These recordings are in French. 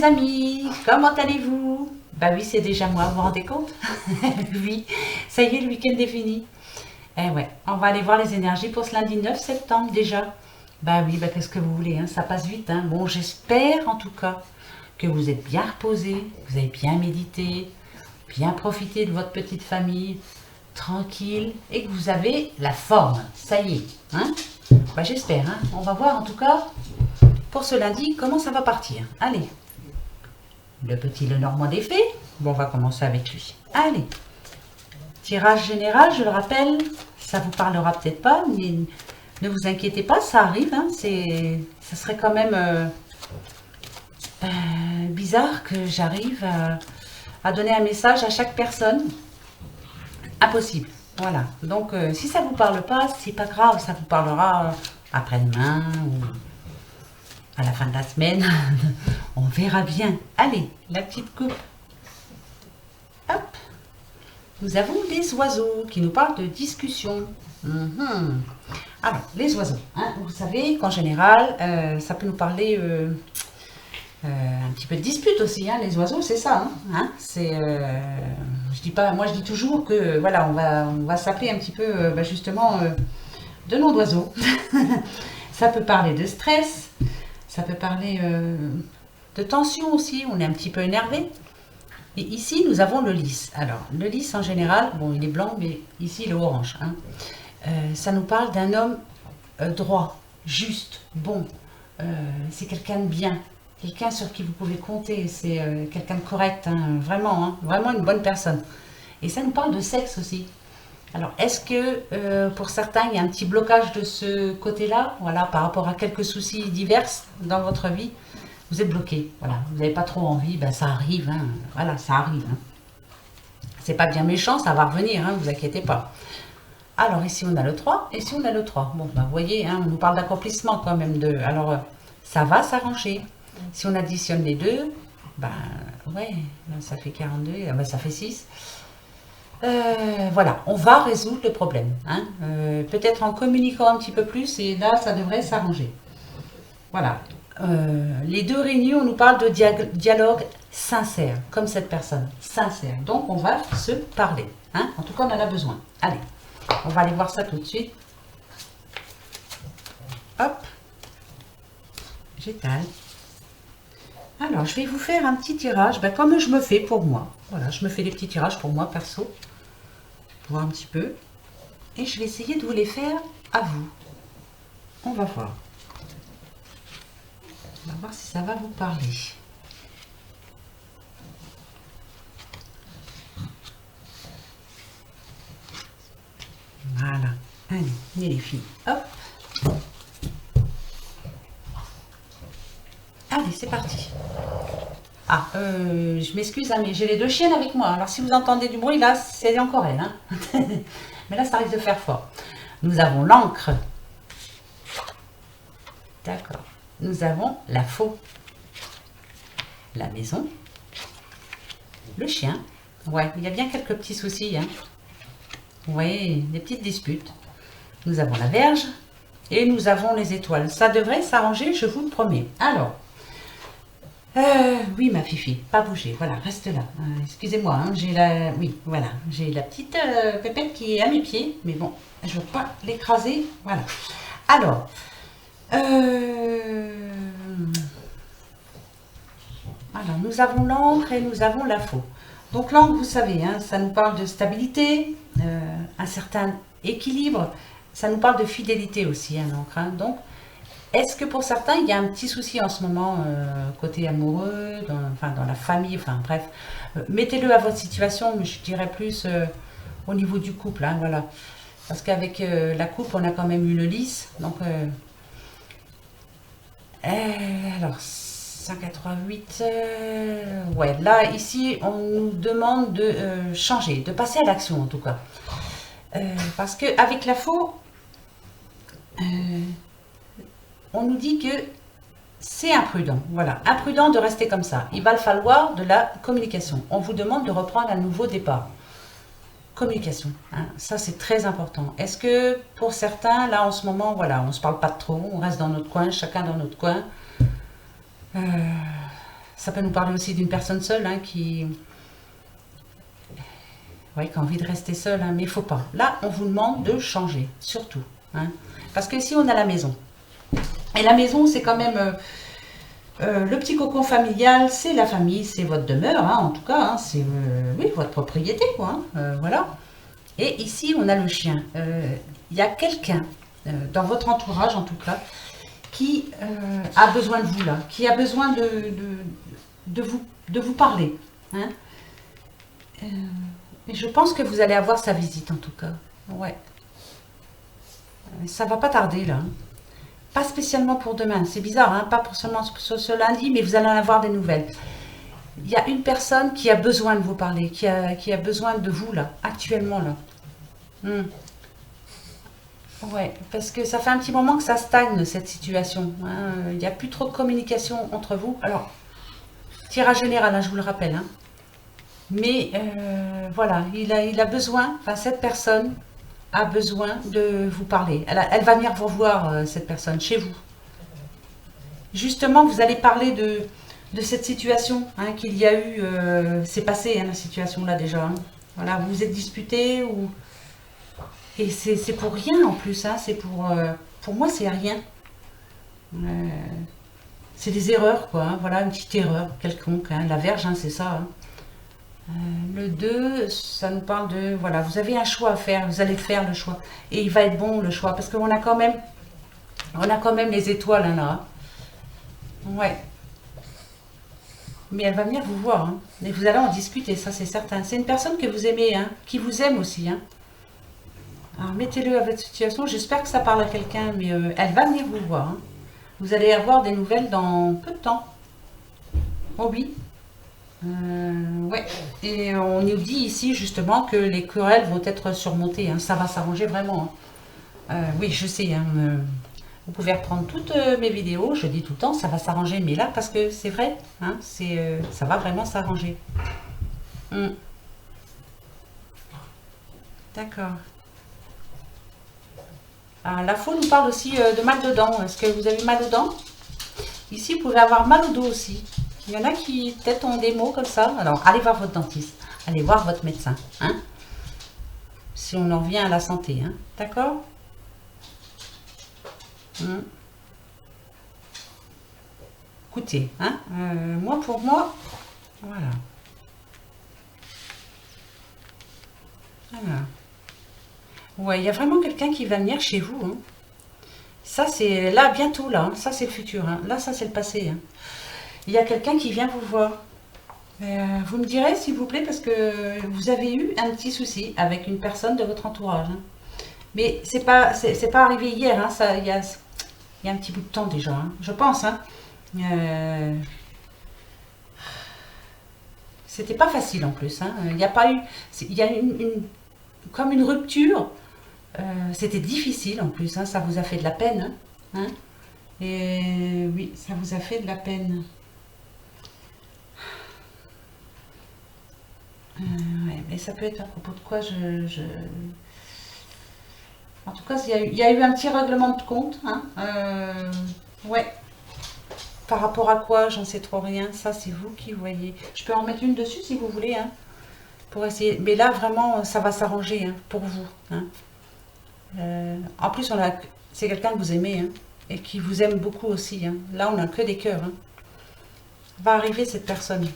les amis, comment allez-vous? Bah oui, c'est déjà moi, vous vous rendez compte? Oui, ça y est, le week-end est fini. Eh ouais, on va aller voir les énergies pour ce lundi 9 septembre déjà. Bah oui, bah qu'est-ce que vous voulez, hein, ça passe vite, hein. Bon, j'espère en tout cas que vous êtes bien reposés, que vous avez bien médité, bien profité de votre petite famille, tranquille, et que vous avez la forme. Ça y est, hein? Bah j'espère, hein. On va voir en tout cas pour ce lundi comment ça va partir. Allez, le petit Lenormand des fées. Bon, on va commencer avec lui. Allez, tirage général, je le rappelle, ça vous parlera peut-être pas, mais ne vous inquiétez pas, ça arrive. Hein, ça serait quand même bizarre que j'arrive à donner un message à chaque personne. Impossible. Voilà. Donc, si ça vous parle pas, c'est pas grave, ça vous parlera après-demain ou à la fin de la semaine. On verra bien. Allez, la petite coupe. Hop. Nous avons les oiseaux qui nous parlent de discussion. Alors, les oiseaux. Hein, vous savez qu'en général, ça peut nous parler un petit peu de dispute aussi. Hein, les oiseaux, c'est ça. Hein, c'est, je dis pas, moi, je dis toujours que voilà, on va s'appeler un petit peu justement de noms d'oiseaux. Ça peut parler de stress. Ça peut parler de tension aussi. On est un petit peu énervé. Et ici, nous avons le lys. Alors, le lys, en général, bon, il est blanc, mais ici, il est orange. Hein. Ça nous parle d'un homme droit, juste, bon. C'est quelqu'un de bien, quelqu'un sur qui vous pouvez compter. C'est quelqu'un de correct, hein, vraiment une bonne personne. Et ça nous parle de sexe aussi. Alors, est-ce que pour certains, il y a un petit blocage de ce côté-là, voilà, par rapport à quelques soucis divers dans votre vie? Vous êtes bloqué, voilà, vous n'avez pas trop envie, ben ça arrive, hein, voilà, ça arrive. Hein. C'est pas bien méchant, ça va revenir, hein, vous inquiétez pas. Alors ici on a le 3, et ici on a le 3. Bon, ben, vous voyez, hein, on nous parle d'accomplissement quand même. Alors, ça va s'arranger. Si on additionne les deux, ben ouais, ça fait 42, ben, ça fait 6. Voilà, on va résoudre le problème. Hein. Peut-être en communiquant un petit peu plus, et là ça devrait s'arranger. Voilà. Les deux réunis, on nous parle de dialogue sincère, comme cette personne, sincère. Donc, on va se parler. Hein. En tout cas, on en a besoin. Allez, on va aller voir ça tout de suite. Hop, j'étale. Alors, je vais vous faire un petit tirage, comme je me fais pour moi. Voilà, je me fais des petits tirages pour moi, perso, pour voir un petit peu. Et je vais essayer de vous les faire à vous. On va voir. On va voir si ça va vous parler. Voilà. Allez, les filles. Hop. Allez, c'est parti. Ah, je m'excuse, hein, mais j'ai les deux chiennes avec moi. Alors, si vous entendez du bruit, là, c'est encore elle. Hein. Mais là, ça risque de faire fort. Nous avons l'encre. D'accord. Nous avons la faux, la maison, le chien. Ouais, il y a bien quelques petits soucis. Hein. Vous voyez, des petites disputes. Nous avons la Vierge et nous avons les étoiles. Ça devrait s'arranger, je vous le promets. Alors, oui, ma fifi, pas bouger. Voilà, reste là. Excusez-moi, hein, oui, voilà, j'ai la petite pépette qui est à mes pieds, mais bon, je ne veux pas l'écraser. Voilà. Alors. Alors, nous avons l'encre et nous avons la faux. Donc l'encre, vous savez, hein, ça nous parle de stabilité, un certain équilibre. Ça nous parle de fidélité aussi, hein, l'encre. Hein. Donc, est-ce que pour certains, il y a un petit souci en ce moment, côté amoureux, dans la famille, enfin bref. Mettez-le à votre situation, mais je dirais plus au niveau du couple, hein, voilà. Parce qu'avec la coupe, on a quand même eu le lys. Donc, alors, 188, ouais, là, ici, on nous demande de changer, de passer à l'action, en tout cas. Parce qu'avec la faux, on nous dit que c'est imprudent, voilà, imprudent de rester comme ça. Il va falloir de la communication. On vous demande de reprendre un nouveau départ. Communication, hein, ça c'est très important. Est-ce que pour certains, là en ce moment, voilà, on ne se parle pas trop, on reste dans notre coin, chacun dans notre coin. Ça peut nous parler aussi d'une personne seule hein, ouais, qui a envie de rester seule, hein, mais il ne faut pas. Là, on vous demande de changer, surtout. Hein, parce que ici, on a la maison. Et la maison, c'est quand même le petit cocon familial, c'est la famille, c'est votre demeure, hein, en tout cas, hein, c'est oui, votre propriété, quoi. Hein, voilà. Et ici, on a le chien. Il y a quelqu'un, dans votre entourage en tout cas, qui a besoin de vous là, qui a besoin de vous parler. Hein. Et je pense que vous allez avoir sa visite en tout cas. Ouais. Ça va pas tarder là. Hein. Pas spécialement pour demain, c'est bizarre, hein, pas pour seulement ce lundi, mais vous allez en avoir des nouvelles. Il y a une personne qui a besoin de vous parler, qui a besoin de vous là, actuellement là. Ouais, parce que ça fait un petit moment que ça stagne cette situation. Hein. Il n'y a plus trop de communication entre vous. Alors, tirage général, hein, je vous le rappelle. Hein. Mais voilà, il a besoin, enfin cette personne a besoin de vous parler. Elle va venir vous voir, cette personne, chez vous. Justement, vous allez parler de cette situation hein, qu'il y a eu. C'est passé, hein, la situation là déjà. Hein. Voilà, vous vous êtes disputé ou... Et c'est pour rien en plus, hein, c'est pour moi c'est rien. C'est des erreurs quoi, hein, voilà, une petite erreur quelconque, hein, la verge hein, c'est ça. Hein. Le 2, ça nous parle de, voilà, vous avez un choix à faire, vous allez faire le choix. Et il va être bon le choix, parce qu'on a quand même les étoiles hein, là. Ouais. Mais elle va venir vous voir, hein, et vous allez en discuter, ça c'est certain. C'est une personne que vous aimez, hein, qui vous aime aussi, hein. Alors mettez-le à votre situation, j'espère que ça parle à quelqu'un, mais elle va venir vous voir. Hein. Vous allez avoir des nouvelles dans peu de temps. Oh oui. Ouais. Et on nous dit ici justement que les querelles vont être surmontées. Hein. Ça va s'arranger vraiment. Hein. Oui, je sais. Hein, vous pouvez reprendre toutes mes vidéos. Je dis tout le temps, ça va s'arranger. Mais là, parce que c'est vrai, hein, ça va vraiment s'arranger. D'accord. Ah, la faux nous parle aussi de mal de dents. Est-ce que vous avez mal aux dents? Ici, vous pouvez avoir mal au dos aussi. Il y en a qui peut-être ont des mots comme ça. Alors, allez voir votre dentiste. Allez voir votre médecin. Hein, si on en revient à la santé. Hein, d'accord. Écoutez, hein, moi pour moi, voilà. Voilà. Ouais, il y a vraiment quelqu'un qui va venir chez vous. Hein. Ça, c'est là, bientôt, là. Hein. Ça, c'est le futur. Hein. Là, ça, c'est le passé. Hein. Il y a quelqu'un qui vient vous voir. Vous me direz, s'il vous plaît, parce que vous avez eu un petit souci avec une personne de votre entourage. Hein. Mais c'est pas arrivé hier. Hein. Ça, il y a un petit bout de temps déjà. Hein. Je pense. Hein. C'était pas facile en plus. Hein. Il n'y a pas eu... Il y a comme une rupture. C'était difficile en plus, hein, ça vous a fait de la peine. Hein, et oui, ça vous a fait de la peine. Ouais, mais ça peut être à propos de quoi En tout cas, il y a eu un petit règlement de compte. Hein, ouais. Par rapport à quoi, j'en sais trop rien. Ça, c'est vous qui voyez. Je peux en mettre une dessus si vous voulez. Hein, pour essayer. Mais là, vraiment, ça va s'arranger hein, pour vous. Hein. En plus, c'est quelqu'un que vous aimez hein, et qui vous aime beaucoup aussi. Hein. Là, on n'a que des cœurs. Hein. Va arriver cette personne.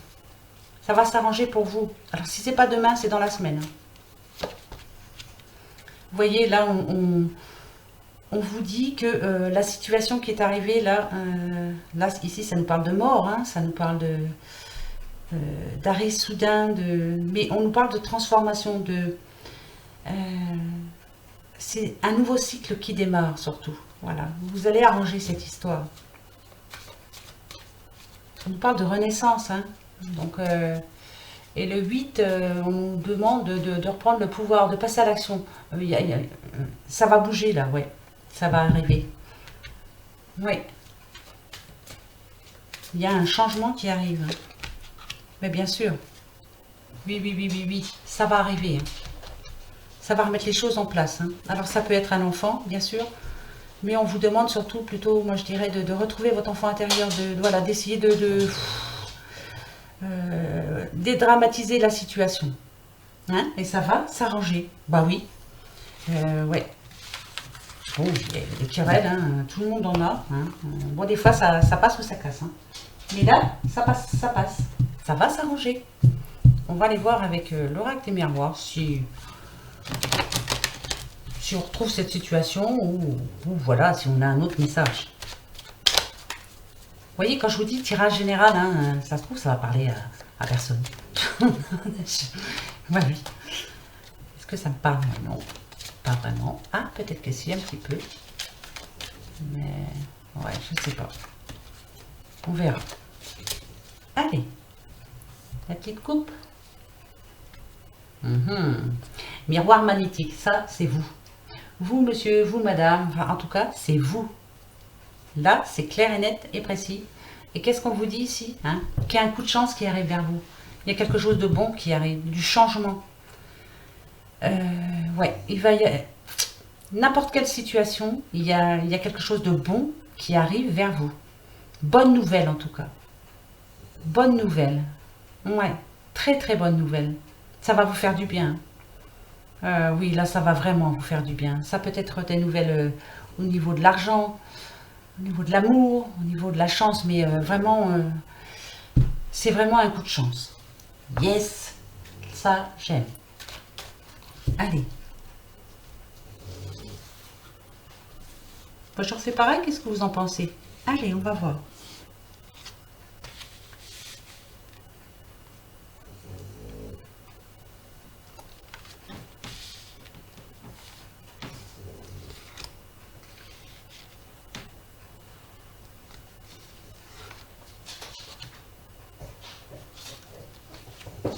Ça va s'arranger pour vous. Alors, si c'est pas demain, c'est dans la semaine. Hein. Vous voyez, là, on vous dit que la situation qui est arrivée, là, ici, ça nous parle de mort. Hein, ça nous parle d'arrêt soudain. Mais on nous parle de transformation, c'est un nouveau cycle qui démarre surtout. Voilà, vous allez arranger cette histoire. On nous parle de renaissance. Hein. Donc, et le 8, on nous demande de reprendre le pouvoir, de passer à l'action. Ça va bouger là, ouais. Ça va arriver. Oui. Il y a un changement qui arrive. Hein. Mais bien sûr. Oui, oui, oui, oui, oui. Ça va arriver. Hein. Ça va remettre les choses en place. Hein. Alors ça peut être un enfant, bien sûr, mais on vous demande surtout plutôt, moi je dirais, de retrouver votre enfant intérieur, voilà, d'essayer dédramatiser la situation. Hein, et ça va s'arranger. Bah oui. Ouais. Bon, il y a des querelles, hein, tout le monde en a. Hein. Bon, des fois, ça passe ou ça casse. Hein. Mais là, ça passe, ça passe. Ça va s'arranger. On va aller voir avec l'oracle des miroirs si on retrouve cette situation ou voilà, si on a un autre message. Vous voyez, quand je vous dis tirage général, hein, ça se trouve, ça va parler à personne. Ouais, oui. Est-ce que ça me parle? Non, pas vraiment. Ah, peut-être que si, un petit peu. Mais, ouais, je sais pas. On verra. Allez, la petite coupe. Miroir magnétique, ça, c'est vous. Vous, monsieur, vous, madame, enfin, en tout cas, c'est vous. Là, c'est clair et net et précis. Et qu'est-ce qu'on vous dit ici, hein? Qu'il y a un coup de chance qui arrive vers vous. Il y a quelque chose de bon qui arrive, du changement. Ouais, il va y avoir n'importe quelle situation, il y a quelque chose de bon qui arrive vers vous. Bonne nouvelle en tout cas. Bonne nouvelle. Ouais, très très bonne nouvelle. Ça va vous faire du bien. Oui, là, ça va vraiment vous faire du bien. Ça peut être des nouvelles au niveau de l'argent, au niveau de l'amour, au niveau de la chance, mais vraiment, c'est vraiment un coup de chance. Yes, ça, j'aime. Allez. Moi, je refais pareil, qu'est-ce que vous en pensez? Allez, on va voir.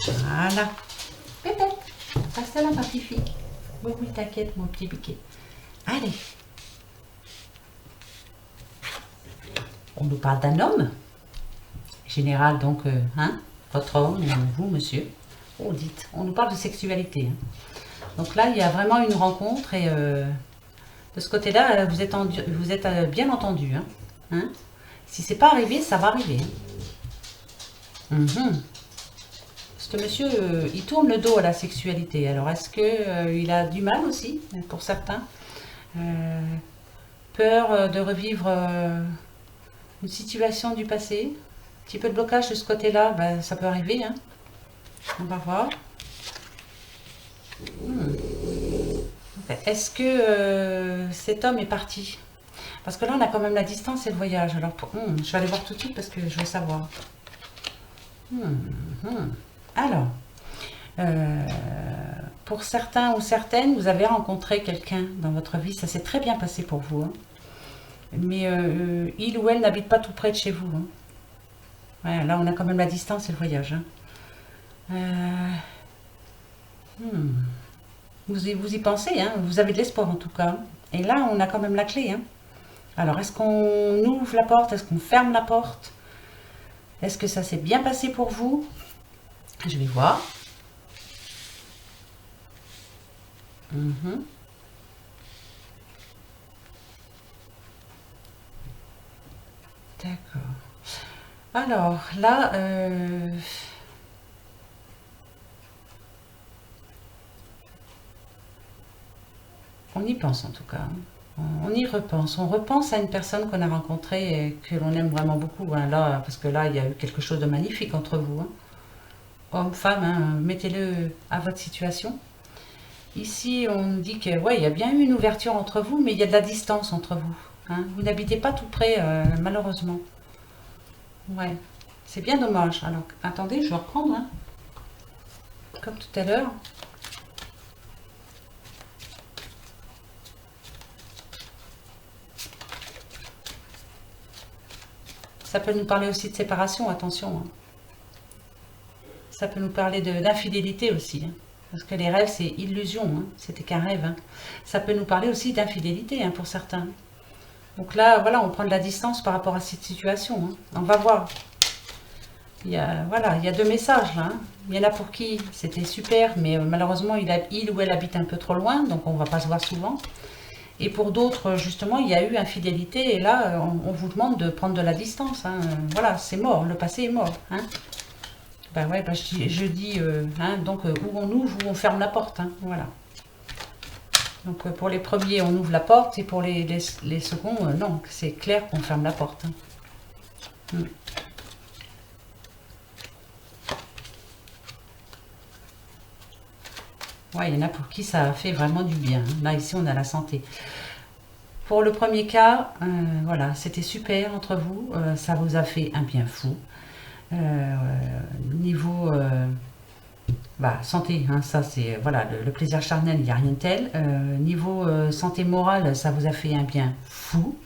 Voilà. Pépette, reste là, ma petite fille. Oui, oui, t'inquiète, mon petit biquet. Allez. On nous parle d'un homme. Général, donc, hein, votre homme, vous, monsieur. Oh, dites, on nous parle de sexualité. Hein. Donc là, il y a vraiment une rencontre et de ce côté-là, vous êtes bien entendu. Hein. Hein. Si c'est pas arrivé, ça va arriver. Hein. Ce monsieur, il tourne le dos à la sexualité. Alors, est-ce qu'il a du mal aussi, pour certains? Peur de revivre une situation du passé? Un petit peu de blocage de ce côté-là, ben, ça peut arriver. Hein. On va voir. Est-ce que cet homme est parti? Parce que là, on a quand même la distance et le voyage. Alors, je vais aller voir tout de suite parce que je veux savoir. Alors, pour certains ou certaines, vous avez rencontré quelqu'un dans votre vie. Ça s'est très bien passé pour vous. Hein. Mais il ou elle n'habite pas tout près de chez vous. Hein. Ouais, là, on a quand même la distance et le voyage. Hein. Vous y pensez, hein, vous avez de l'espoir en tout cas. Et là, on a quand même la clé. Hein. Alors, est-ce qu'on ouvre la porte? Est-ce qu'on ferme la porte? Est-ce que ça s'est bien passé pour vous? Je vais voir. D'accord. Alors, là... on y pense en tout cas. On y repense. On repense à une personne qu'on a rencontrée et que l'on aime vraiment beaucoup. Hein, là, parce que là, il y a eu quelque chose de magnifique entre vous. Hein. Homme, femme, hein, mettez-le à votre situation. Ici, on dit que ouais, il y a bien eu une ouverture entre vous, mais il y a de la distance entre vous. Hein. Vous n'habitez pas tout près, malheureusement. Ouais, c'est bien dommage. Alors, attendez, je vais reprendre. Hein. Comme tout à l'heure. Ça peut nous parler aussi de séparation, attention. Hein. Ça peut nous parler d'infidélité aussi. Hein. Parce que les rêves, c'est illusion. Hein. C'était qu'un rêve. Hein. Ça peut nous parler aussi d'infidélité hein, pour certains. Donc là, voilà, on prend de la distance par rapport à cette situation. Hein. On va voir. Voilà, il y a deux messages là. Hein. Il y en a pour qui c'était super, mais malheureusement, il ou elle habite un peu trop loin, donc on ne va pas se voir souvent. Et pour d'autres, justement, il y a eu infidélité, et là, on vous demande de prendre de la distance. Hein. Voilà, c'est mort, le passé est mort. Hein. Bah ouais, bah je dis, hein, donc où on ouvre, où on ferme la porte, hein, voilà. Donc pour les premiers, on ouvre la porte, et pour les seconds, non, c'est clair qu'on ferme la porte. Hein. Mm. Ouais, il y en a pour qui ça fait vraiment du bien. Hein. Là, ici, on a la santé. Pour le premier cas, voilà, c'était super entre vous. Ça vous a fait un bien fou. Niveau bah, santé, hein, ça c'est voilà le plaisir charnel, il n'y a rien de tel. Niveau santé morale, ça vous a fait un bien fou.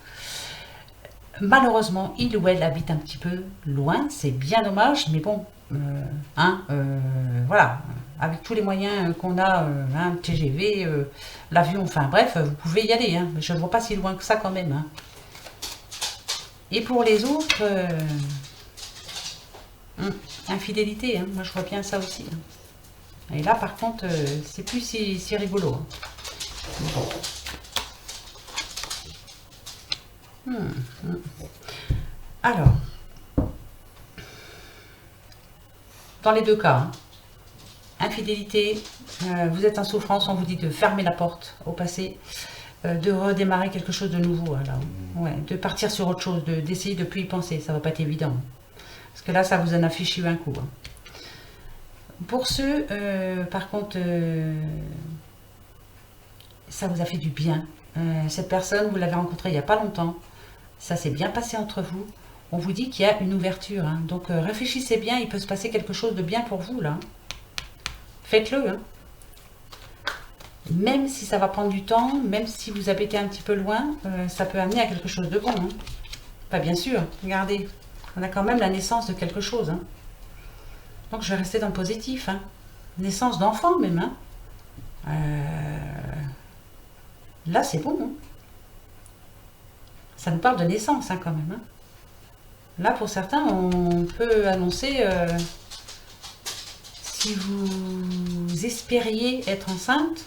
Malheureusement, il ou elle habite un petit peu loin, c'est bien dommage, mais bon, hein, voilà, avec tous les moyens qu'on a, hein, TGV, l'avion, enfin bref, vous pouvez y aller, hein, je ne vois pas si loin que ça quand même. Hein. Et pour les autres, infidélité, hein, moi je vois bien ça aussi. Hein. Et là par contre, c'est plus si rigolo. Hein. Bon. Alors, dans les deux cas, hein, infidélité, vous êtes en souffrance, on vous dit de fermer la porte au passé, de redémarrer quelque chose de nouveau, alors, ouais, de partir sur autre chose, d'essayer de ne plus y penser, ça va pas être évident. Parce que là, ça vous en a fichu un coup. Hein. Pour ceux, par contre, ça vous a fait du bien. Cette personne, vous l'avez rencontrée il n'y a pas longtemps, ça s'est bien passé entre vous. On vous dit qu'il y a une ouverture. Hein. Donc réfléchissez bien, il peut se passer quelque chose de bien pour vous là. Faites-le. Hein. Même si ça va prendre du temps, même si vous habitez un petit peu loin, ça peut amener à quelque chose de bon. Hein. Enfin, bien sûr, regardez, on a quand même la naissance de quelque chose. Hein. Donc je vais rester dans le positif. Hein. Naissance d'enfant même. Hein. Là c'est bon. Hein. Ça nous parle de naissance hein, quand même. Hein. Là pour certains, on peut annoncer... si vous espériez être enceinte,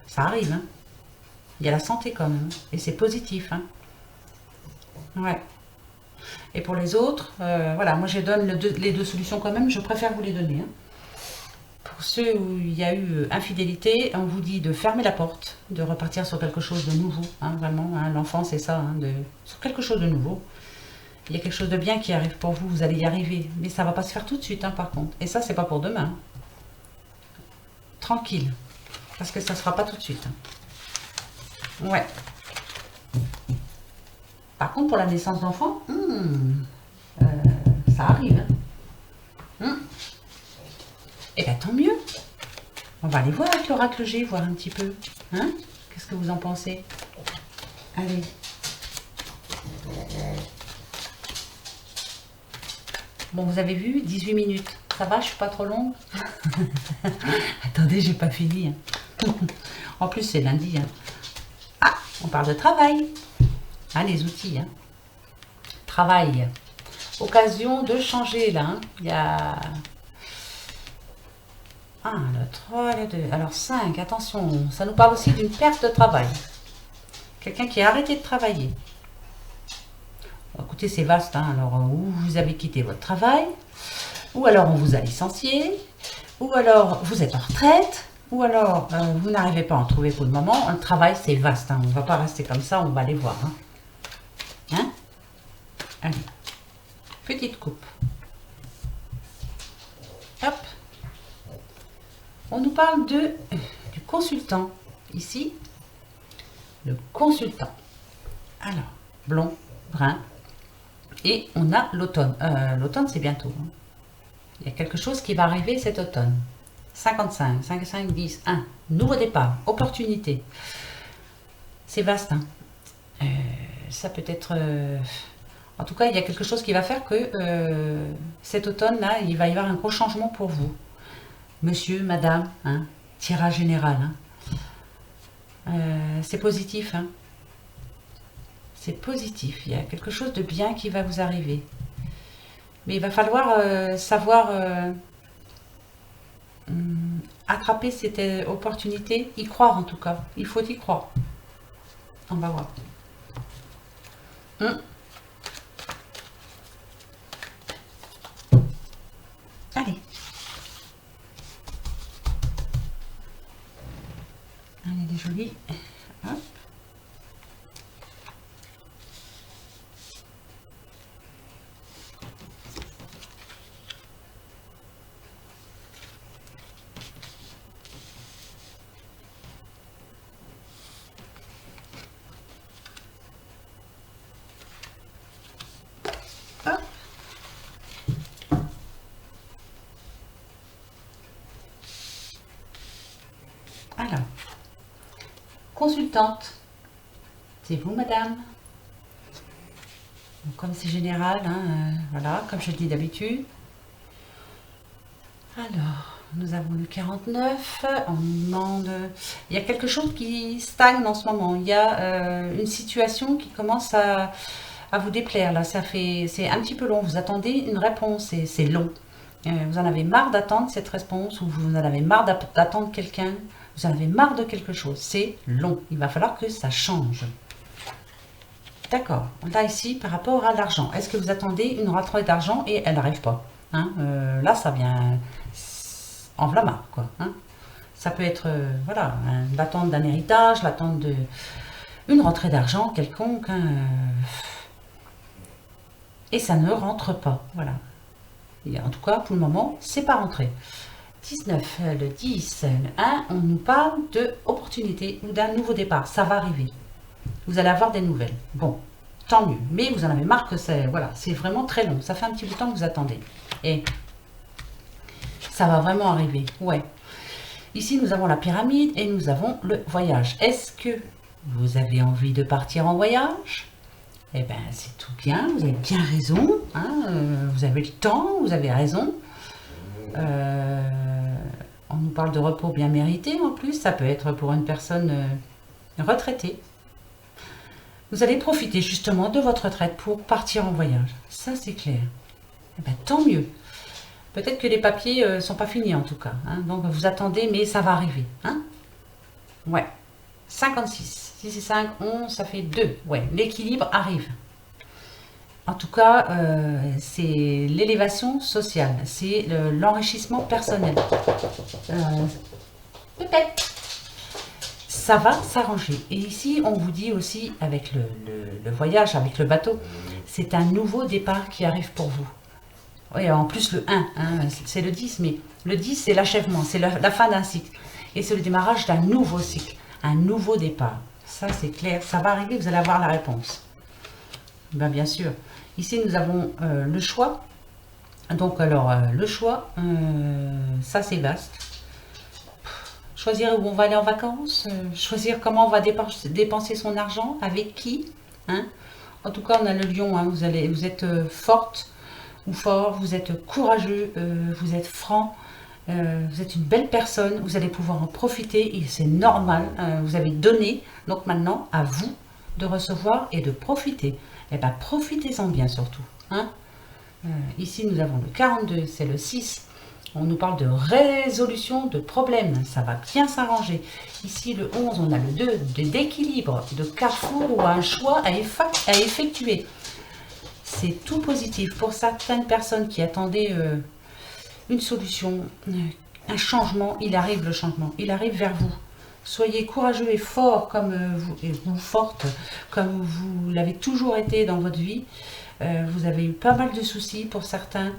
ça arrive. Hein. Il y a la santé quand même. Et c'est positif. Hein. Ouais. Et pour les autres, voilà, moi je donne les deux solutions quand même. Je préfère vous les donner. Hein. Pour ceux où il y a eu infidélité, on vous dit de fermer la porte, de repartir sur quelque chose de nouveau. Hein, vraiment, hein, l'enfant c'est ça, hein, sur quelque chose de nouveau. Il y a quelque chose de bien qui arrive pour vous, vous allez y arriver. Mais ça ne va pas se faire tout de suite hein, par contre. Et ça, c'est pas pour demain. Hein. Tranquille. Parce que ça ne se fera pas tout de suite. Hein. Ouais. Par contre, pour la naissance d'enfant, ça arrive. Hein. Et bien, tant mieux. On va aller voir avec l'oracle G, voir un petit peu. Hein. Qu'est-ce que vous en pensez? Allez. Bon, vous avez vu, 18 minutes. Ça va, je suis pas trop longue. Attendez, j'ai pas fini. Hein. En plus, c'est lundi. Hein. Ah, on parle de travail. Ah, les outils. Hein. Travail. Occasion de changer, là. Hein. Il y a... 1, le 3, le 2. Alors 5, attention. Ça nous parle aussi d'une perte de travail. Quelqu'un qui a arrêté de travailler. Bon, écoutez, c'est vaste. Hein. Alors, où vous avez quitté votre travail, ou alors on vous a licencié, ou alors vous êtes en retraite, ou alors vous n'arrivez pas à en trouver pour le moment. Le travail, c'est vaste. Hein. On ne va pas rester comme ça, on va aller voir. Hein. Hein? Allez. Petite coupe. Hop. On nous parle du consultant. Ici, le consultant. Alors, blond, brun. Et on a l'automne. L'automne, c'est bientôt. Hein. Il y a quelque chose qui va arriver cet automne. 55, 55, 10, 1. Nouveau départ, opportunité. C'est vaste. Hein. Ça peut être... en tout cas, il y a quelque chose qui va faire que cet automne-là, il va y avoir un gros changement pour vous. Monsieur, madame, hein, tirage général. Hein. C'est positif. Hein. C'est positif. Il y a quelque chose de bien qui va vous arriver. Mais il va falloir savoir attraper cette opportunité, y croire en tout cas. Il faut y croire. On va voir. Allez. joli. Hop. Hop. Alors, consultante, c'est vous madame. Donc, comme c'est général, hein, voilà, comme je le dis d'habitude. Alors, nous avons le 49, on nous demande... Il y a quelque chose qui stagne en ce moment, il y a une situation qui commence à vous déplaire, là, c'est un petit peu long, vous attendez une réponse, et c'est long. Vous en avez marre d'attendre cette réponse, ou vous en avez marre d'attendre quelqu'un, vous en avez marre de quelque chose, c'est long, il va falloir que ça change. D'accord, là ici, par rapport à l'argent, est-ce que vous attendez une rentrée d'argent et elle n'arrive pas, hein? Là, ça vient en v'là-marre, quoi, hein? Ça peut être, voilà, l'attente d'un héritage, l'attente d'une rentrée d'argent quelconque, hein, et ça ne rentre pas, voilà. Et en tout cas, pour le moment, c'est pas rentré. 19, le 10, le 1, on nous parle de opportunité ou d'un nouveau départ, ça va arriver. Vous allez avoir des nouvelles. Bon, tant mieux. Mais vous en avez marre que c'est, voilà, c'est vraiment très long. Ça fait un petit peu de temps que vous attendez. Et ça va vraiment arriver. Ouais. Ici, nous avons la pyramide et nous avons le voyage. Est-ce que vous avez envie de partir en voyage? Eh bien, c'est tout bien. Vous avez bien raison. Hein, vous avez le temps, vous avez raison. On nous parle de repos bien mérité en plus. Ça peut être pour une personne retraitée. Vous allez profiter justement de votre retraite pour partir en voyage. Ça, c'est clair. Eh bien, tant mieux. Peut-être que les papiers ne sont pas finis en tout cas. Hein. Donc, vous attendez, mais ça va arriver. Hein. Ouais. 56. 6 et 5, 11, ça fait 2. Ouais, l'équilibre arrive. En tout cas, c'est l'élévation sociale. C'est l'enrichissement personnel. Peut-être. Ça va s'arranger. Et ici, on vous dit aussi, avec le voyage, avec le bateau, c'est un nouveau départ qui arrive pour vous. Oui, en plus le 1, hein, c'est le 10, mais le 10, c'est l'achèvement, c'est la fin d'un cycle. Et c'est le démarrage d'un nouveau cycle, un nouveau départ. Ça, c'est clair, ça va arriver, vous allez avoir la réponse. Ben, bien sûr. Ici, nous avons le choix. Donc, alors, le choix, ça, c'est vaste. Choisir où on va aller en vacances, choisir comment on va dépenser son argent, avec qui. Hein. En tout cas, on a le lion, hein, vous êtes forte ou fort, vous êtes courageux, vous êtes franc, vous êtes une belle personne, vous allez pouvoir en profiter et c'est normal, vous avez donné, donc maintenant à vous de recevoir et de profiter. Et bien profitez-en bien surtout. Hein. Ici nous avons le 42, c'est le 6. On nous parle de résolution de problèmes, ça va bien s'arranger. Ici, le 11, on a le 2, d'équilibre, de carrefour ou un choix à effectuer. C'est tout positif. Pour certaines personnes qui attendaient une solution, un changement, il arrive le changement, il arrive vers vous. Soyez courageux et fort comme vous forte, comme vous l'avez toujours été dans votre vie. Vous avez eu pas mal de soucis pour certains.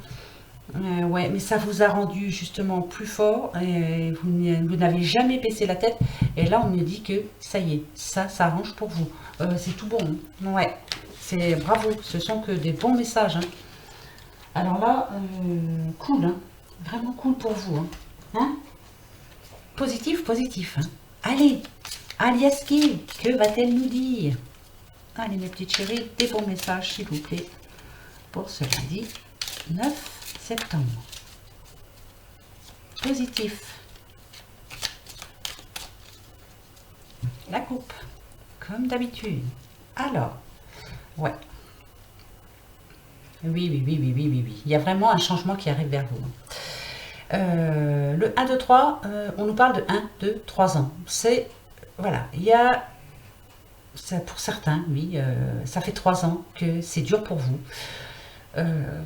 Ouais, mais ça vous a rendu justement plus fort et vous n'avez jamais baissé la tête. Et là, on me dit que ça y est, ça s'arrange pour vous. C'est tout bon. Hein. Ouais, c'est bravo. Ce sont que des bons messages. Hein. Alors là, cool. Hein. Vraiment cool pour vous. Hein. Hein. Positif, positif. Hein. Allez, Aliaski, que va-t-elle nous dire? Allez, mes petites chéries, des bons messages, s'il vous plaît, pour ce lundi 9 septembre. Positif. La coupe, comme d'habitude. Alors, ouais. Oui. Il y a vraiment un changement qui arrive vers vous. Le 1, 2, 3, on nous parle de 1, 2, 3 ans. C'est, voilà, il y a, pour certains, oui, ça fait 3 ans que c'est dur pour vous.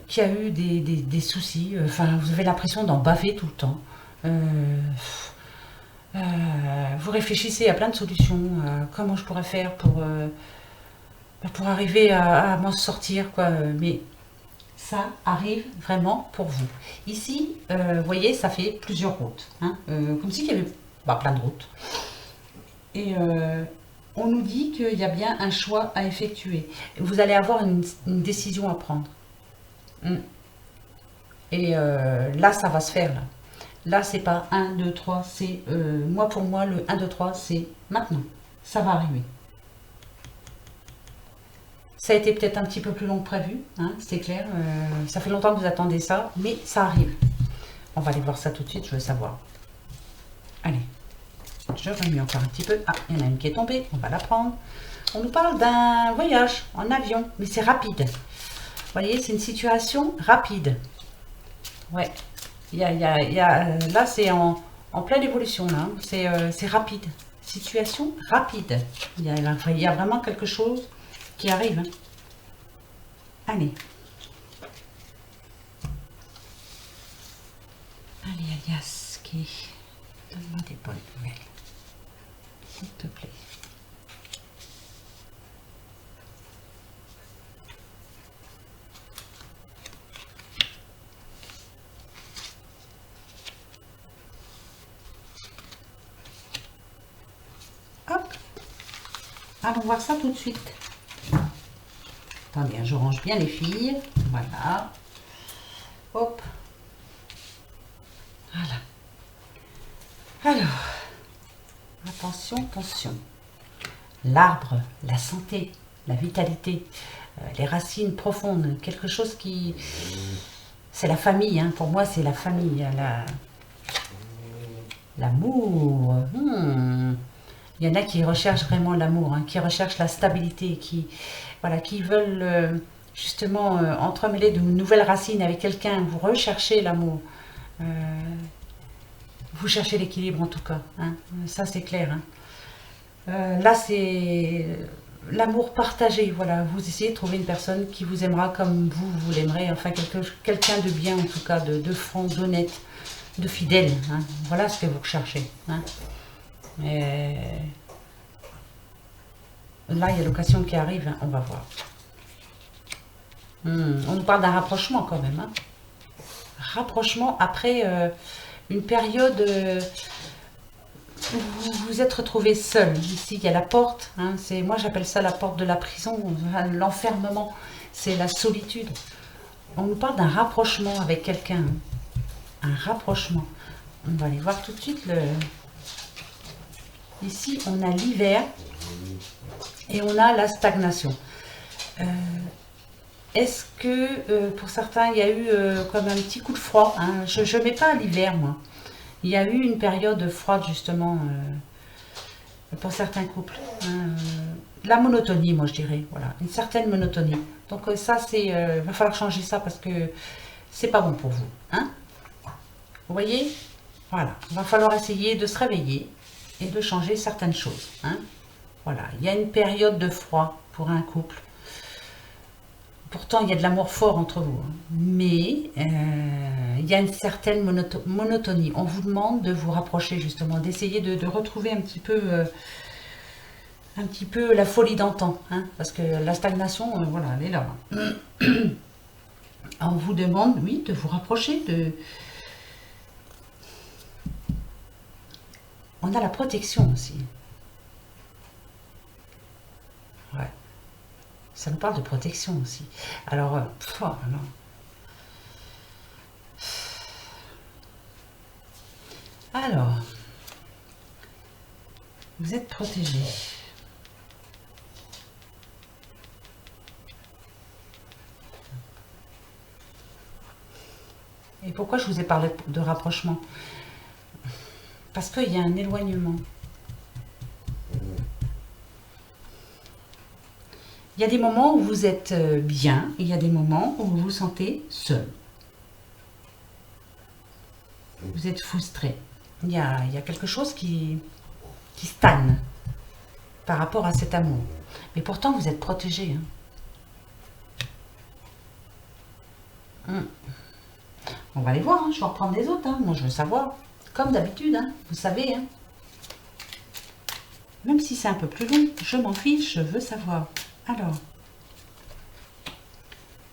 Qui a eu des soucis, enfin vous avez l'impression d'en baver tout le temps. Vous réfléchissez à plein de solutions. Comment je pourrais faire pour arriver à m'en sortir, quoi. Mais ça arrive vraiment pour vous. Ici, vous voyez, ça fait plusieurs routes, hein, comme s'il y avait plein de routes. Et on nous dit qu'il y a bien un choix à effectuer. Vous allez avoir une décision à prendre. Mm. Et là, ça va se faire. Là, c'est pas un 2 3 c'est moi pour moi, le un 2 3 c'est maintenant. Ça va arriver. Ça a été peut-être un petit peu plus long que prévu, hein, c'est clair. Ça fait longtemps que vous attendez ça, mais ça arrive. On va aller voir ça tout de suite, je veux savoir. Allez, je remets encore un petit peu. Ah, il y en a une qui est tombée, on va la prendre. On nous parle d'un voyage en avion, mais c'est rapide. Vous voyez, c'est une situation rapide. Ouais, là c'est en pleine évolution, là. C'est rapide. Situation rapide. Il y a vraiment quelque chose qui arrive. Hein. Allez. Allez, alias, qui donne-moi des bonnes nouvelles. S'il te plaît. Hop. Allons voir ça tout de suite. Attendez, je range bien les filles. Voilà. Hop. Voilà. Alors, attention, attention. L'arbre, la santé, la vitalité, les racines profondes, quelque chose qui... C'est la famille, hein. Pour moi, c'est la famille. L'amour. Il y en a qui recherchent vraiment l'amour, hein, qui recherchent la stabilité, qui veulent justement entremêler de nouvelles racines avec quelqu'un. Vous recherchez l'amour. Vous cherchez l'équilibre en tout cas. Hein. Ça, c'est clair. Hein. Là, c'est l'amour partagé. Voilà. Vous essayez de trouver une personne qui vous aimera comme vous l'aimerez. Enfin, quelqu'un de bien en tout cas, de franc, d'honnête, de fidèle. Hein. Voilà ce que vous recherchez. Hein. Mais là, il y a l'occasion qui arrive, hein, on va voir. On nous parle d'un rapprochement quand même. Hein. Rapprochement après une période où vous vous êtes retrouvé seul. Ici, il y a la porte. Hein, moi, j'appelle ça la porte de la prison, l'enfermement. C'est la solitude. On nous parle d'un rapprochement avec quelqu'un. Hein. Un rapprochement. On va aller voir tout de suite le... Ici, on a l'hiver et on a la stagnation. Est-ce que pour certains, il y a eu comme un petit coup de froid, hein. Je ne mets pas l'hiver, moi. Il y a eu une période froide, justement, pour certains couples. Hein. La monotonie, moi, je dirais. Voilà, une certaine monotonie. Donc ça, il va falloir changer ça parce que c'est pas bon pour vous. Hein. Vous voyez? Voilà, il va falloir essayer de se réveiller et de changer certaines choses. Hein. Voilà, il y a une période de froid pour un couple. Pourtant, il y a de l'amour fort entre vous. Hein. Mais il y a une certaine monotonie. On vous demande de vous rapprocher justement, d'essayer de retrouver un petit peu la folie d'antan. Hein, parce que la stagnation, voilà, elle est là. On vous demande, oui, de vous rapprocher, On a la protection aussi. Ouais. Ça nous parle de protection aussi. Alors, alors, vous êtes protégé. Et pourquoi je vous ai parlé de rapprochement? Parce qu'il y a un éloignement. Il y a des moments où vous êtes bien, et il y a des moments où vous vous sentez seul. Vous êtes frustré. Il y a quelque chose qui stagne par rapport à cet amour. Mais pourtant, vous êtes protégé. Hein. On va aller voir, hein. Je vais reprendre les autres. Hein. Moi, je veux savoir. Comme d'habitude, hein. Vous savez. Hein. Même si c'est un peu plus long, je m'en fiche, je veux savoir. Alors,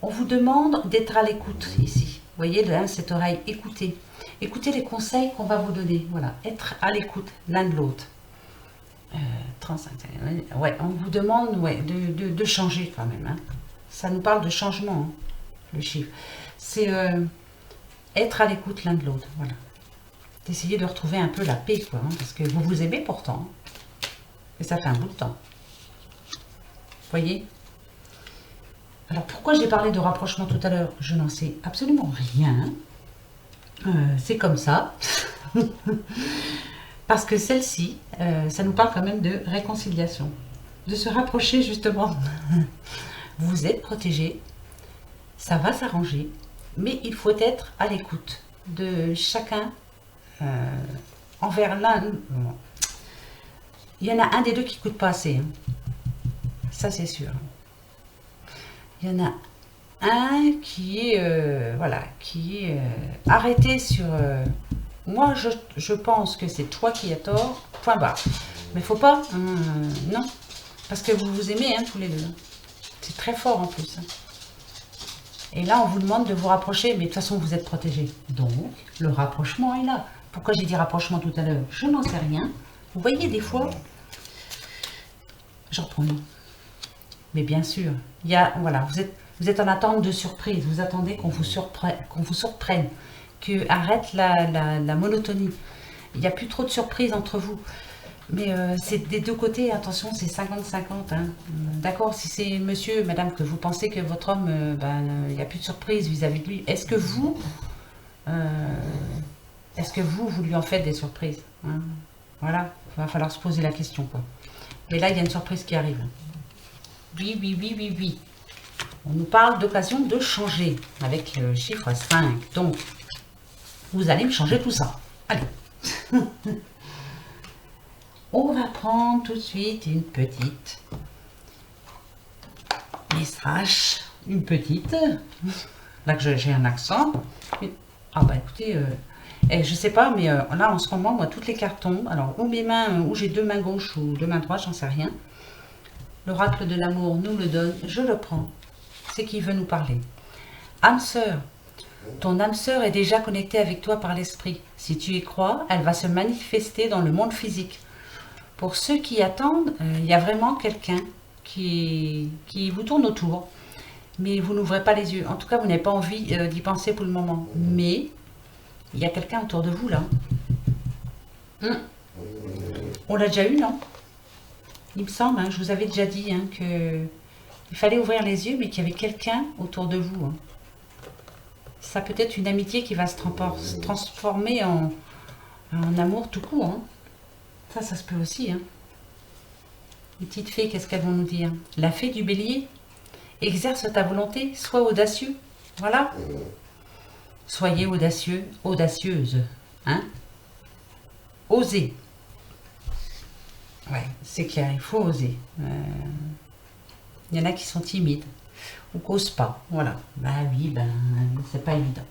on vous demande d'être à l'écoute ici. Vous voyez, cette oreille, écoutez. Écoutez les conseils qu'on va vous donner. Voilà, être à l'écoute l'un de l'autre. 35, ouais, on vous demande de changer quand même. Hein. Ça nous parle de changement, hein, le chiffre. C'est être à l'écoute l'un de l'autre. Voilà. D'essayer de retrouver un peu la paix, quoi. Hein, parce que vous vous aimez pourtant. Et ça fait un bout de temps. Vous voyez? Alors pourquoi j'ai parlé de rapprochement tout à l'heure? Je n'en sais absolument rien. C'est comme ça. Parce que celle-ci, ça nous parle quand même de réconciliation. De se rapprocher justement. Vous êtes protégés. Ça va s'arranger. Mais il faut être à l'écoute de chacun envers l'un. Il y en a un des deux qui ne coûte pas assez. Hein. Ça, c'est sûr. Il y en a un qui est, voilà, qui est arrêté sur... moi, je pense que c'est toi qui as tort, point barre. Mais faut pas, non. Parce que vous vous aimez, hein, tous les deux. C'est très fort en plus. Hein. Et là, on vous demande de vous rapprocher, mais de toute façon, vous êtes protégés. Donc, le rapprochement est là. Pourquoi j'ai dit rapprochement tout à l'heure? Je n'en sais rien. Vous voyez, des fois... J'en reprends. Mais bien sûr, il y a, voilà, vous êtes en attente de surprise. Vous attendez qu'on vous surprenne, que arrête la monotonie. Il n'y a plus trop de surprises entre vous. Mais c'est des deux côtés, attention, c'est 50-50. Hein. D'accord, si c'est monsieur, madame, que vous pensez que votre homme, il n'y a plus de surprise vis-à-vis de lui, est-ce que vous, vous lui en faites des surprises, hein? Voilà, il va falloir se poser la question, quoi. Mais là, il y a une surprise qui arrive. Oui, oui, oui, oui, oui. On nous parle d'occasion de changer avec le chiffre 5. Donc, vous allez me changer tout ça. Allez. On va prendre tout de suite une petite message. Une petite. Là que j'ai un accent. Ah bah écoutez, je sais pas, mais là en ce moment, moi, toutes les cartes tombent. Alors, ou mes mains, ou j'ai deux mains gauches ou deux mains droites, j'en sais rien. L'oracle de l'amour nous le donne, je le prends. C'est qui veut nous parler. Âme sœur, ton âme sœur est déjà connectée avec toi par l'esprit. Si tu y crois, elle va se manifester dans le monde physique. Pour ceux qui attendent, il y a vraiment quelqu'un qui vous tourne autour. Mais vous n'ouvrez pas les yeux. En tout cas, vous n'avez pas envie d'y penser pour le moment. Mais il y a quelqu'un autour de vous là. On l'a déjà eu, non? Il me semble, hein, je vous avais déjà dit hein, qu'il fallait ouvrir les yeux, mais qu'il y avait quelqu'un autour de vous. Hein. Ça peut être une amitié qui va se transformer en amour tout court. Hein. Ça se peut aussi. Hein. Les petites fées, qu'est-ce qu'elles vont nous dire? La fée du bélier, exerce ta volonté, sois audacieux. Voilà. Soyez audacieux, audacieuse. Hein. Osez. Ouais, c'est clair, il faut oser. Il y en a qui sont timides ou qui n'osent pas. Voilà. Bah oui, c'est pas évident.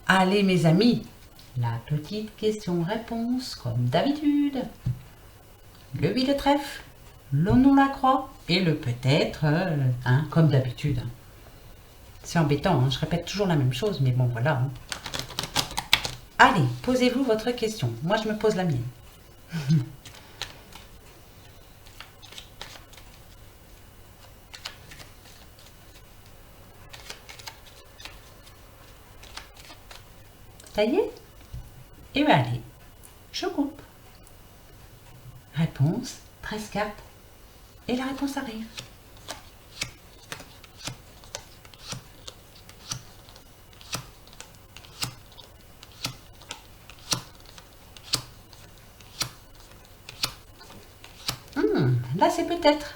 Allez, mes amis, la petite question-réponse, comme d'habitude. Le 8 de trèfle, le non la croix et le peut-être, hein, comme d'habitude. C'est embêtant, hein, je répète toujours la même chose, mais bon, voilà. Hein. Allez, posez-vous votre question. Moi, je me pose la mienne. Ça y est? Et bien allez, je coupe. Réponse, 13 cartes. Et la réponse arrive. Là, c'est peut-être.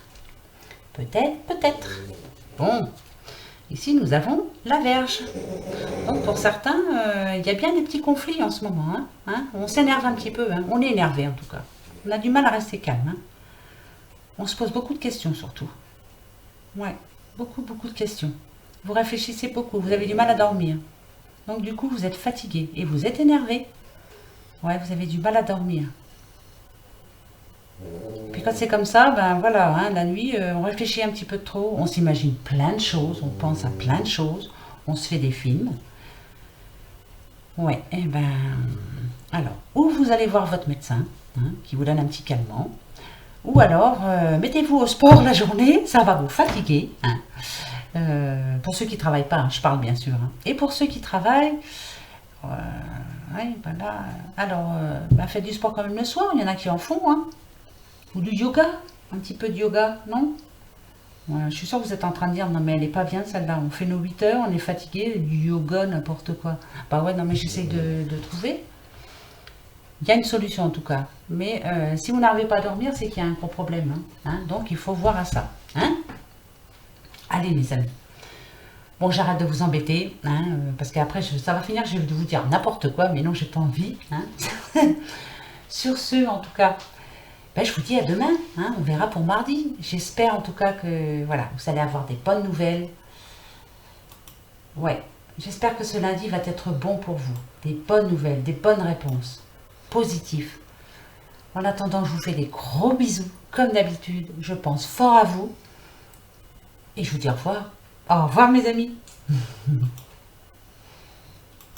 Peut-être, peut-être. Bon, ici, nous avons la Vierge. Donc, pour certains, il y a bien des petits conflits en ce moment. Hein. On s'énerve un petit peu. Hein. On est énervé, en tout cas. On a du mal à rester calme. Hein. On se pose beaucoup de questions, surtout. Ouais, beaucoup, beaucoup de questions. Vous réfléchissez beaucoup. Vous avez du mal à dormir. Donc, du coup, vous êtes fatigué. Et vous êtes énervé. Ouais, vous avez du mal à dormir. quand c'est comme ça, ben voilà, hein, la nuit, on réfléchit un petit peu trop, on s'imagine plein de choses, on pense à plein de choses, on se fait des films. Ouais, et ben, alors, ou vous allez voir votre médecin, hein, qui vous donne un petit calmant, ou alors, mettez-vous au sport la journée, ça va vous fatiguer, hein. Pour ceux qui travaillent pas, hein, je parle bien sûr, hein. Et pour ceux qui travaillent, euh, ouais, voilà. Alors, bah, faites du sport quand même le soir, il y en a qui en font, hein. Ou du yoga, un petit peu de yoga, non? Ouais, je suis sûre que vous êtes en train de dire, non mais elle est pas bien celle-là, on fait nos 8 heures, on est fatigué, du yoga, n'importe quoi. Bah ouais, non mais j'essaie de trouver. Il y a une solution en tout cas. Mais si vous n'arrivez pas à dormir, c'est qu'il y a un gros problème, hein. Hein. Donc il faut voir à ça. Hein. Allez mes amis. Bon, j'arrête de vous embêter, hein, parce qu'après ça va finir, je vais vous dire n'importe quoi, mais non, j'ai pas envie. Hein. Sur ce, en tout cas, ben, je vous dis à demain, hein, on verra pour mardi. J'espère en tout cas que voilà, vous allez avoir des bonnes nouvelles. Ouais, j'espère que ce lundi va être bon pour vous. Des bonnes nouvelles, des bonnes réponses, positives. En attendant, je vous fais des gros bisous, comme d'habitude. Je pense fort à vous. Et je vous dis au revoir. Au revoir mes amis.